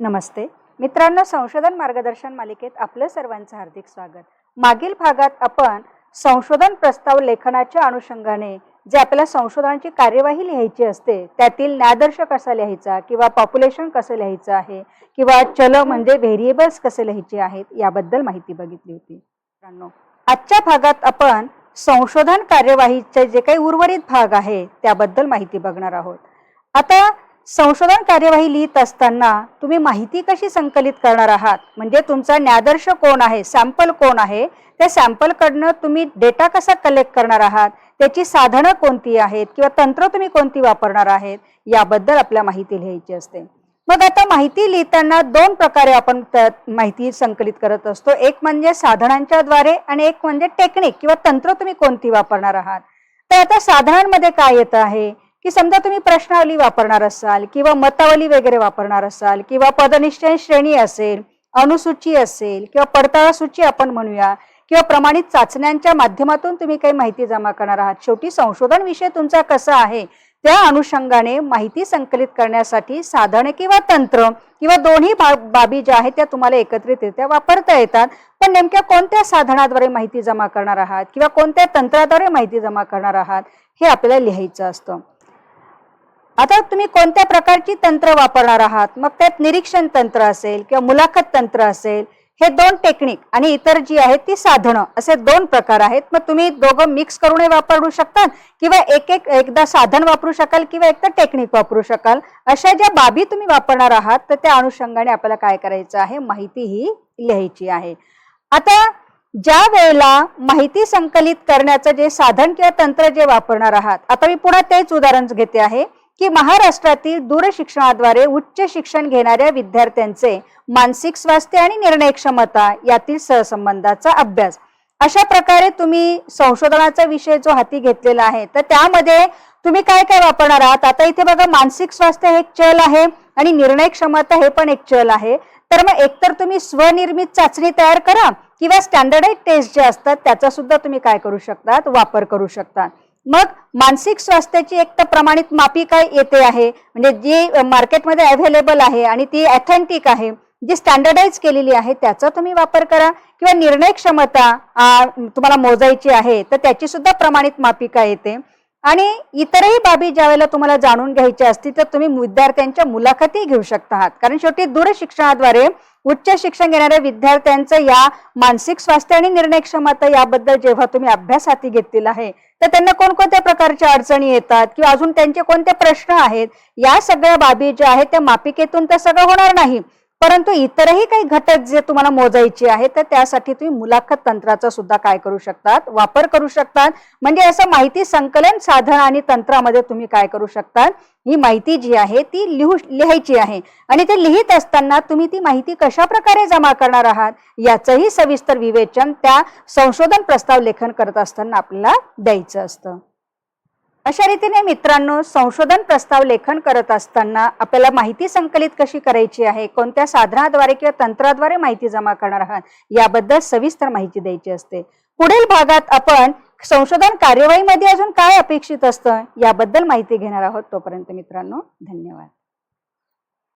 नमस्ते मित्रांनो, संशोधन मार्गदर्शन मालिकेत आपलं सर्वांचं हार्दिक स्वागत। मागील भागात आपण संशोधन प्रस्ताव लेखनाच्या अनुषंगाने जे आपल्याला संशोधनाची कार्यवाही लिहायची असते त्यातील न्यायादर्श कसा लिहायचा किंवा पॉप्युलेशन कसं लिहायचं आहे किंवा चल म्हणजे व्हेरिएबल्स कसे लिहायचे आहेत याबद्दल माहिती बघितली होती। मित्रांनो, आजच्या भागात आपण संशोधन कार्यवाहीचे जे काही उर्वरित भाग आहे त्याबद्दल माहिती बघणार आहोत। आता संशोधन कार्यवाही लिहित असताना तुम्ही माहिती कशी संकलित करणार आहात, म्हणजे तुमचा न्यायादर्श कोण आहे, सॅम्पल कोण आहे, त्या सॅम्पल कडनं तुम्ही डेटा कसा कलेक्ट करणार आहात, त्याची साधनं कोणती आहेत किंवा तंत्र तुम्ही कोणती वापरणार आहेत याबद्दल आपल्याला माहिती लिहायची असते। मग आता माहिती लिहिताना दोन प्रकारे आपण माहिती संकलित करत असतो, एक म्हणजे साधनांच्या द्वारे आणि एक म्हणजे टेक्निक किंवा तंत्र तुम्ही कोणती वापरणार आहात। तर आता साधनांमध्ये काय येत आहे की समजा तुम्ही प्रश्नावली वापरणार असाल किंवा मतावली वगैरे वापरणार असाल किंवा पदनिश्चय श्रेणी असेल, अनुसूची असेल किंवा पडताळा सूची आपण म्हणूया किंवा प्रमाणित चाचण्यांच्या माध्यमातून तुम्ही काही माहिती जमा करणार आहात। शेवटी संशोधन विषय तुमचा कसा आहे त्या अनुषंगाने माहिती संकलित करण्यासाठी साधने किंवा तंत्र किंवा दोन्ही बाबी ज्या आहेत त्या तुम्हाला एकत्रितरित्या वापरता येतात। पण नेमक्या कोणत्या साधनाद्वारे माहिती जमा करणार आहात किंवा कोणत्या तंत्राद्वारे माहिती जमा करणार आहात हे आपल्याला लिहायचं असतं। आता तुम्ही कोणत्या प्रकारची तंत्र वापरणार आहात, मग त्यात निरीक्षण तंत्र असेल किंवा मुलाखत तंत्र असेल, हे दोन टेक्निक आणि इतर जी आहेत ती साधनं असे दोन प्रकार आहेत। मग तुम्ही दोघं मिक्स करूनही वापरू शकता किंवा एकदा साधन वापरू शकाल किंवा एकदा टेक्निक वापरू शकाल। अशा ज्या बाबी तुम्ही वापरणार आहात तर त्या अनुषंगाने आपल्याला काय करायचं आहे, माहिती ही लिहायची आहे। आता ज्या वेळेला माहिती संकलित करण्याचं जे साधन किंवा तंत्र जे वापरणार आहात, आता मी पुन्हा तेच उदाहरण घेते आहे की महाराष्ट्रातील दूरशिक्षणाद्वारे उच्च शिक्षण घेणाऱ्या विद्यार्थ्यांचे मानसिक स्वास्थ्य आणि निर्णय क्षमता यातील सहसंबंधाचा अभ्यास, अशा प्रकारे तुम्ही संशोधनाचा विषय जो हाती घेतलेला आहे तर त्यामध्ये तुम्ही काय काय वापरणार आहात। आता इथे बघा, मानसिक स्वास्थ्य हे एक चल आहे आणि निर्णय क्षमता हे पण एक चल आहे। तर मग एकतर तुम्ही स्वनिर्मित चाचणी तयार करा किंवा स्टँडर्डाइज टेस्ट जे असतात त्याचा सुद्धा तुम्ही काय करू शकतात, वापर करू शकता। मग मानसिक स्वास्थ्याची एक तर प्रमाणित मापिका येते आहे, म्हणजे जी मार्केटमध्ये अवेलेबल आहे आणि ती ऑथेंटिक आहे, जी स्टँडर्डाइज केलेली आहे त्याचा तुम्ही वापर करा। किंवा निर्णय क्षमता तुम्हाला मोजायची आहे तर त्याची सुद्धा प्रमाणित मापिका येते। आणि इतरही बाबी ज्यावेळेला तुम्हाला जाणून घ्यायच्या असतील तर तुम्ही विद्यार्थ्यांच्या मुलाखती घेऊ शकता आहात, कारण शेवटी दूरशिक्षणाद्वारे उच्च शिक्षण घेणाऱ्या विद्यार्थ्यांचं या मानसिक स्वास्थ्य आणि निर्णय क्षमता याबद्दल जेव्हा तुम्ही अभ्यास हाती घेतलेला आहे तर त्यांना कोणकोणत्या प्रकारच्या अडचणी येतात किंवा अजून त्यांचे कोणते प्रश्न आहेत, या सगळ्या बाबी ज्या आहेत त्या मापिकेतून तर सगळं होणार नाही, परंतु इतरही काही घटक जे तुम्हाला मोजायचे आहेत तर त्यासाठी तुम्ही मुलाखत तंत्राचा सुद्धा काय करू शकतात, वापर करू शकतात। म्हणजे असं माहिती संकलन साधन आणि तंत्रामध्ये तुम्ही काय करू शकतात, ही माहिती जी आहे ती लिहायची आहे आणि ते लिहित असताना तुम्ही ती माहिती कशा प्रकारे जमा करणार आहात याचंही सविस्तर विवेचन त्या संशोधन प्रस्ताव लेखन करत असताना आपल्याला द्यायचं असतं। अशा रीतीने मित्रांनो, संशोधन प्रस्ताव लेखन करत असताना आपल्याला माहिती संकलित कशी करायची आहे, कोणत्या साधनाद्वारे किंवा तंत्राद्वारे माहिती जमा करणार आहात याबद्दल सविस्तर माहिती द्यायची असते। पुढील भागात आपण संशोधन कार्यवाहीमध्ये अजून काय अपेक्षित असतं याबद्दल माहिती घेणार आहोत। तोपर्यंत मित्रांनो, धन्यवाद।